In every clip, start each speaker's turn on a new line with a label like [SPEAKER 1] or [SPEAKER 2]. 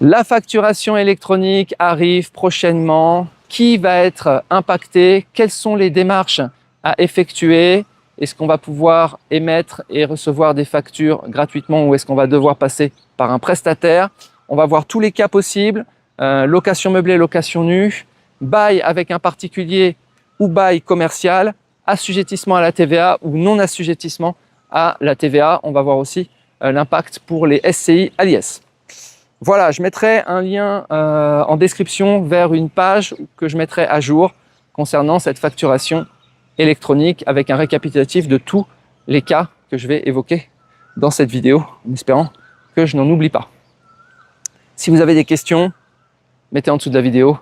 [SPEAKER 1] La facturation électronique arrive prochainement. Qui va être impacté? Quelles sont les démarches à effectuer? Est-ce qu'on va pouvoir émettre et recevoir des factures gratuitement ou est-ce qu'on va devoir passer par un prestataire? On va voir tous les cas possibles. Location meublée, location nue, bail avec un particulier ou bail commercial, assujettissement à la TVA ou non assujettissement à la TVA. On va voir aussi l'impact pour les SCI à l'IS. Voilà, je mettrai un lien en description vers une page que je mettrai à jour concernant cette facturation électronique avec un récapitulatif de tous les cas que je vais évoquer dans cette vidéo, en espérant que je n'en oublie pas. Si vous avez des questions, mettez en dessous de la vidéo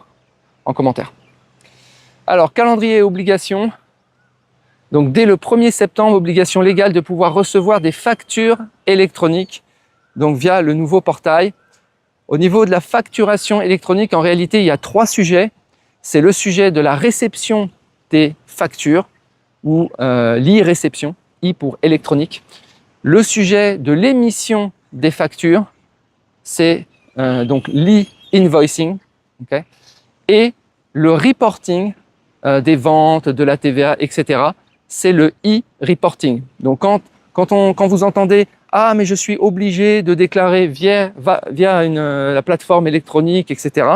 [SPEAKER 1] en commentaire. Alors, calendrier et obligations. Donc, dès le 1er septembre, obligation légale de pouvoir recevoir des factures électroniques, donc via le nouveau portail. Au niveau de la facturation électronique, en réalité, il y a 3 sujets. C'est le sujet de la réception des factures ou l'e-réception, I pour électronique. Le sujet de l'émission des factures, c'est donc l'e-invoicing. Okay. Et le reporting des ventes, de la TVA, etc., c'est le e-reporting. Donc, quand vous entendez « Ah, mais je suis obligé de déclarer via la plateforme électronique, etc. »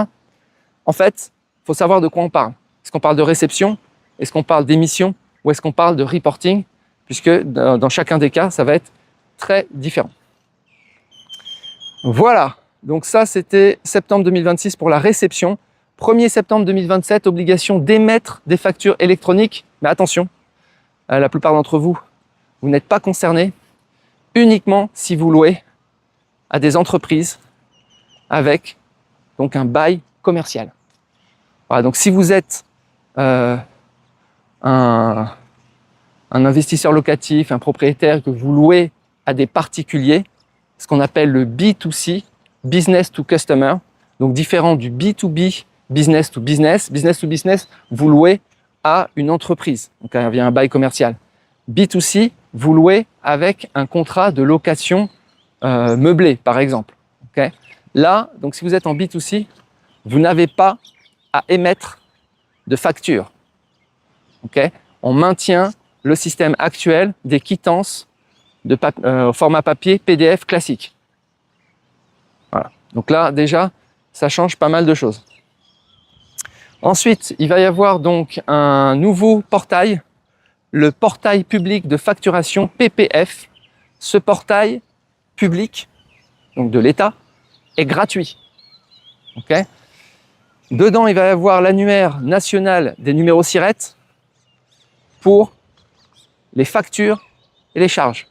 [SPEAKER 1] En fait, il faut savoir de quoi on parle. Est-ce qu'on parle de réception? Est-ce qu'on parle d'émission? Ou est-ce qu'on parle de reporting? Puisque dans chacun des cas, ça va être très différent. Voilà. Donc ça, c'était septembre 2026 pour la réception. 1er septembre 2027, obligation d'émettre des factures électroniques. Mais attention, la plupart d'entre vous, vous n'êtes pas concernés. Uniquement si vous louez à des entreprises avec donc un bail commercial. Voilà, donc si vous êtes un investisseur locatif, un propriétaire que vous louez à des particuliers, ce qu'on appelle le B2C, Business to Customer, donc différent du B2B, Business to Business. Business to Business, vous louez à une entreprise, donc via un bail commercial. B2C, vous louez avec un contrat de location meublé, par exemple. Okay. Là, donc si vous êtes en B2C, vous n'avez pas à émettre de facture. Okay. On maintient le système actuel des quittances de format papier PDF classique. Voilà. Donc là, déjà, ça change pas mal de choses. Ensuite, il va y avoir donc un nouveau portail, le portail public de facturation PPF. Ce portail public, donc de l'État, est gratuit. Okay. Dedans, il va y avoir l'annuaire national des numéros SIRET pour les factures et les charges.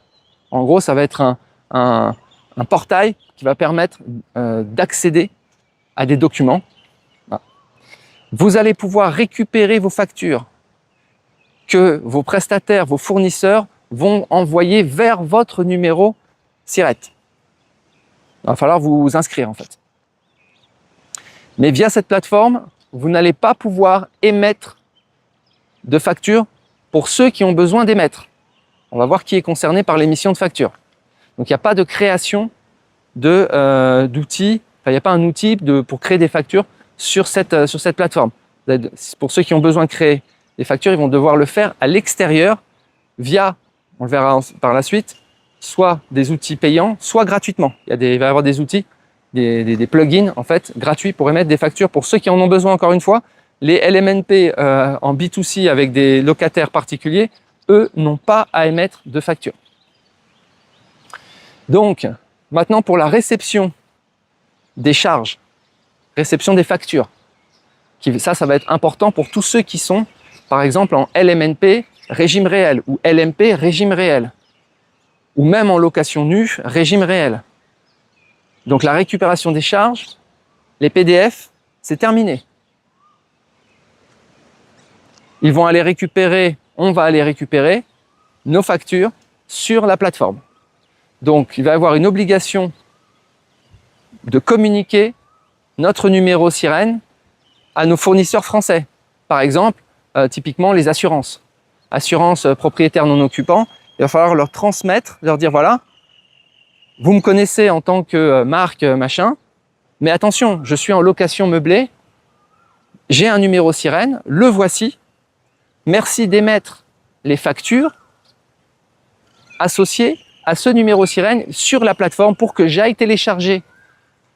[SPEAKER 1] En gros, ça va être un portail qui va permettre d'accéder à des documents. Voilà. Vous allez pouvoir récupérer vos factures que vos prestataires, vos fournisseurs vont envoyer vers votre numéro SIRET. Il va falloir vous inscrire en fait. Mais via cette plateforme, vous n'allez pas pouvoir émettre de factures pour ceux qui ont besoin d'émettre. On va voir qui est concerné par l'émission de facture. Donc il n'y a pas de création d'outils, enfin il n'y a pas un outil pour créer des factures sur cette plateforme. Pour ceux qui ont besoin de créer des factures, ils vont devoir le faire à l'extérieur via, on le verra par la suite, soit des outils payants, soit gratuitement. Il va y avoir des outils, des plugins en fait, gratuits pour émettre des factures pour ceux qui en ont besoin encore une fois. Les LMNP en B2C avec des locataires particuliers, eux n'ont pas à émettre de facture. Donc, maintenant pour la réception des charges, réception des factures, ça va être important pour tous ceux qui sont, par exemple, en LMNP régime réel ou LMP régime réel, ou même en location nue régime réel. Donc la récupération des charges, les PDF, c'est terminé. Ils vont aller récupérer, on va aller récupérer nos factures sur la plateforme. Donc il va y avoir une obligation de communiquer notre numéro SIREN à nos fournisseurs français. Par exemple, typiquement les assurances. Assurances propriétaires non occupants, il va falloir leur transmettre, leur dire voilà, vous me connaissez en tant que marque machin, Mais attention, je suis en location meublée, j'ai un numéro sirène, le voici. Merci d'émettre les factures associées à ce numéro sirène sur la plateforme pour que j'aille télécharger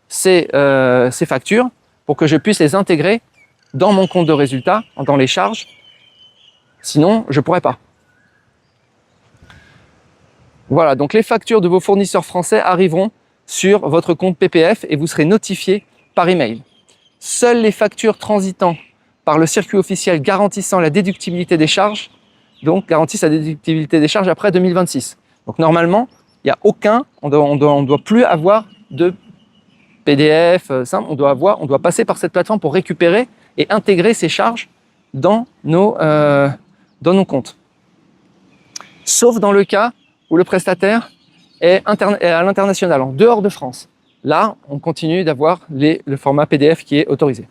[SPEAKER 1] ces factures, pour que je puisse les intégrer dans mon compte de résultat, dans les charges. Sinon, je ne pourrais pas. Voilà, donc les factures de vos fournisseurs français arriveront sur votre compte PPF et vous serez notifié par email. Seules les factures transitant par le circuit officiel garantissant la déductibilité des charges, donc garantissent la déductibilité des charges après 2026. Donc normalement, il n'y a aucun, on doit plus avoir de PDF simple, on doit passer par cette plateforme pour récupérer et intégrer ces charges dans nos comptes. Sauf dans le cas où le prestataire est à l'international, en dehors de France. Là, on continue d'avoir le format PDF qui est autorisé.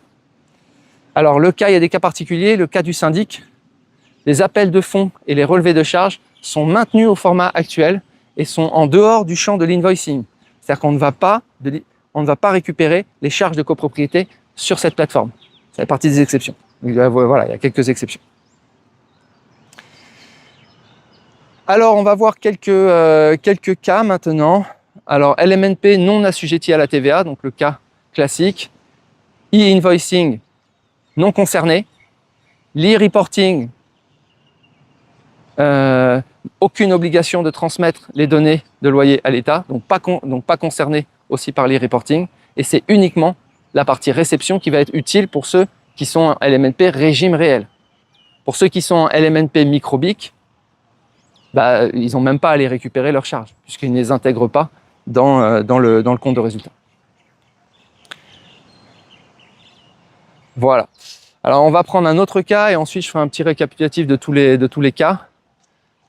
[SPEAKER 1] Alors, il y a des cas particuliers. Le cas du syndic, les appels de fonds et les relevés de charges sont maintenus au format actuel et sont en dehors du champ de l'invoicing. C'est-à-dire qu'on ne va pas récupérer les charges de copropriété sur cette plateforme. Ça fait partie des exceptions. Voilà, il y a quelques exceptions. Alors, on va voir quelques cas maintenant. Alors, LMNP non assujetti à la TVA, donc le cas classique. E-invoicing non concerné. L'e-reporting, aucune obligation de transmettre les données de loyer à l'État, donc pas concerné aussi par l'e-reporting. Et c'est uniquement la partie réception qui va être utile pour ceux qui sont en LMNP régime réel. Pour ceux qui sont en LMNP microbique, ils n'ont même pas à aller récupérer leurs charges, puisqu'ils ne les intègrent pas dans le compte de résultat. Voilà. Alors, on va prendre un autre cas et ensuite, je ferai un petit récapitulatif de tous les cas.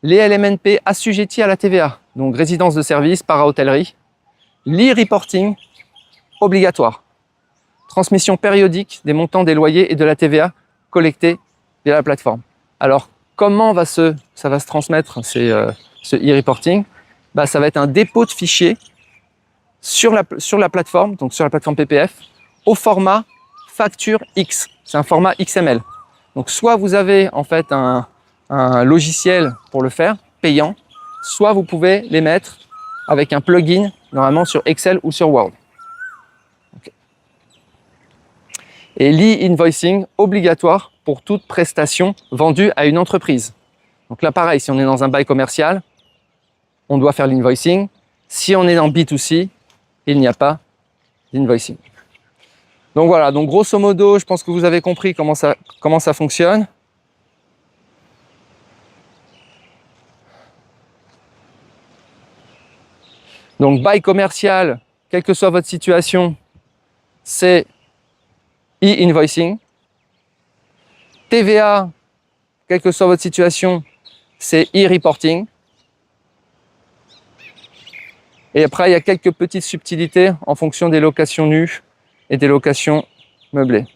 [SPEAKER 1] Les LMNP assujettis à la TVA, donc résidence de service, para-hôtellerie. L'e-reporting obligatoire. Transmission périodique des montants des loyers et de la TVA collectés via la plateforme. Alors, comment ça va se transmettre ce e-reporting? Ça va être un dépôt de fichiers sur la plateforme, donc sur la plateforme PPF, au format facture X. C'est un format XML. Donc, soit vous avez en fait un logiciel pour le faire, payant, soit vous pouvez les mettre avec un plugin, normalement sur Excel ou sur Word. Okay. Et l'e-invoicing obligatoire pour toute prestation vendue à une entreprise. Donc là, pareil, si on est dans un bail commercial, on doit faire l'invoicing. Si on est dans B2C, il n'y a pas d'invoicing. Donc voilà, donc grosso modo, je pense que vous avez compris comment ça fonctionne. Donc bail commercial, quelle que soit votre situation, c'est e-invoicing. TVA, quelle que soit votre situation, c'est e-reporting. Et après, il y a quelques petites subtilités en fonction des locations nues et des locations meublées.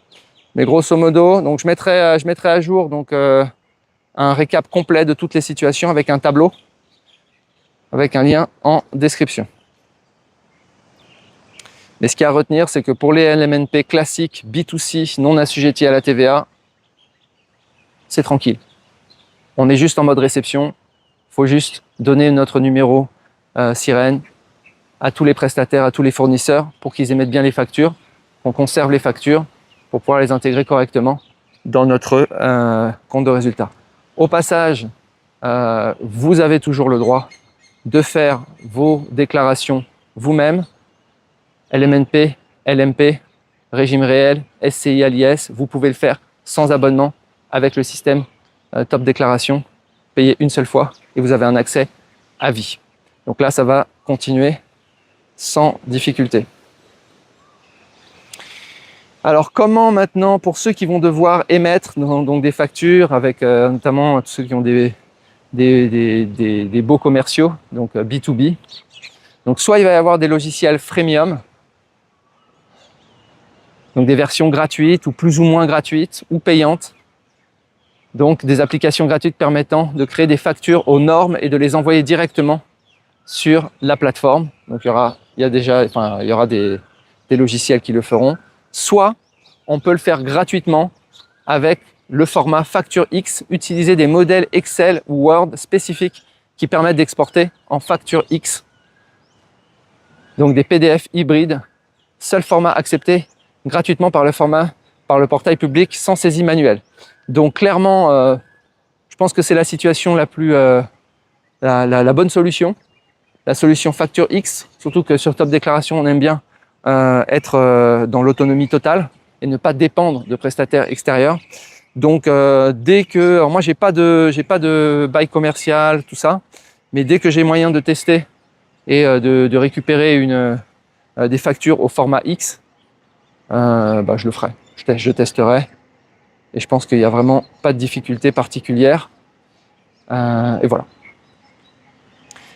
[SPEAKER 1] Mais grosso modo, donc je mettrai à jour donc, un récap complet de toutes les situations avec un tableau, avec un lien en description. Mais ce qu'il y a à retenir, c'est que pour les LMNP classiques B2C non assujettis à la TVA, c'est tranquille. On est juste en mode réception. Il faut juste donner notre numéro sirène à tous les prestataires, à tous les fournisseurs pour qu'ils émettent bien les factures, qu'on conserve les factures pour pouvoir les intégrer correctement dans notre compte de résultat. Au passage, vous avez toujours le droit de faire vos déclarations vous-même. LMNP, LMP, régime réel, SCI à l'IS, vous pouvez le faire sans abonnement avec le système Top Déclaration, payez une seule fois et vous avez un accès à vie. Donc là, ça va continuer sans difficulté. Alors comment maintenant, pour ceux qui vont devoir émettre donc des factures, avec notamment ceux qui ont des baux commerciaux, donc B2B, donc soit il va y avoir des logiciels freemium, donc des versions gratuites ou plus ou moins gratuites ou payantes, donc des applications gratuites permettant de créer des factures aux normes et de les envoyer directement sur la plateforme. Donc il y aura des des logiciels qui le feront, soit on peut le faire gratuitement avec le format Facture X, utiliser des modèles Excel ou Word spécifiques qui permettent d'exporter en Facture X. Donc des PDF hybrides, seul format accepté gratuitement par le portail public sans saisie manuelle. Donc clairement, je pense que c'est la situation la plus la bonne solution, la solution Facture X, surtout que sur Top Déclaration, on aime bien être dans l'autonomie totale et ne pas dépendre de prestataires extérieurs. Donc dès que, alors moi j'ai pas de bail commercial, tout ça, mais dès que j'ai moyen de tester et de récupérer des factures au format X, je le ferai, je testerai. Et je pense qu'il n'y a vraiment pas de difficulté particulière. Et voilà.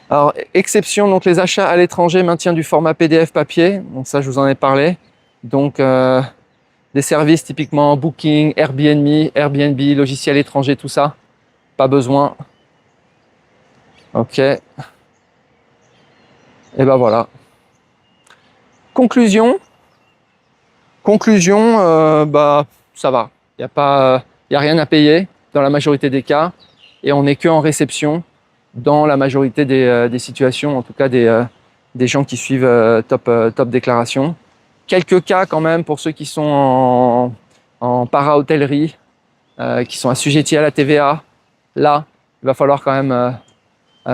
[SPEAKER 1] Alors, exception, donc les achats à l'étranger, maintien du format PDF papier. Donc ça, je vous en ai parlé. Donc, des services typiquement Booking, Airbnb, logiciel étranger, tout ça. Pas besoin. OK. Et ben voilà. Conclusion, ça va. Il n'y a rien à payer dans la majorité des cas et on n'est que en réception dans la majorité des situations, en tout cas des gens qui suivent Top Déclaration. Quelques cas quand même pour ceux qui sont en para-hôtellerie, qui sont assujettis à la TVA. Là, il va falloir quand même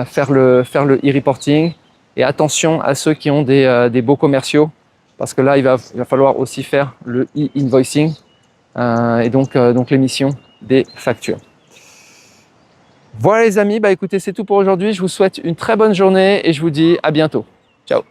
[SPEAKER 1] faire le e-reporting et attention à ceux qui ont des baux commerciaux parce que là, il va falloir aussi faire le e-invoicing. Et donc l'émission des factures. Voilà les amis, écoutez, c'est tout pour aujourd'hui. Je vous souhaite une très bonne journée et je vous dis à bientôt. Ciao.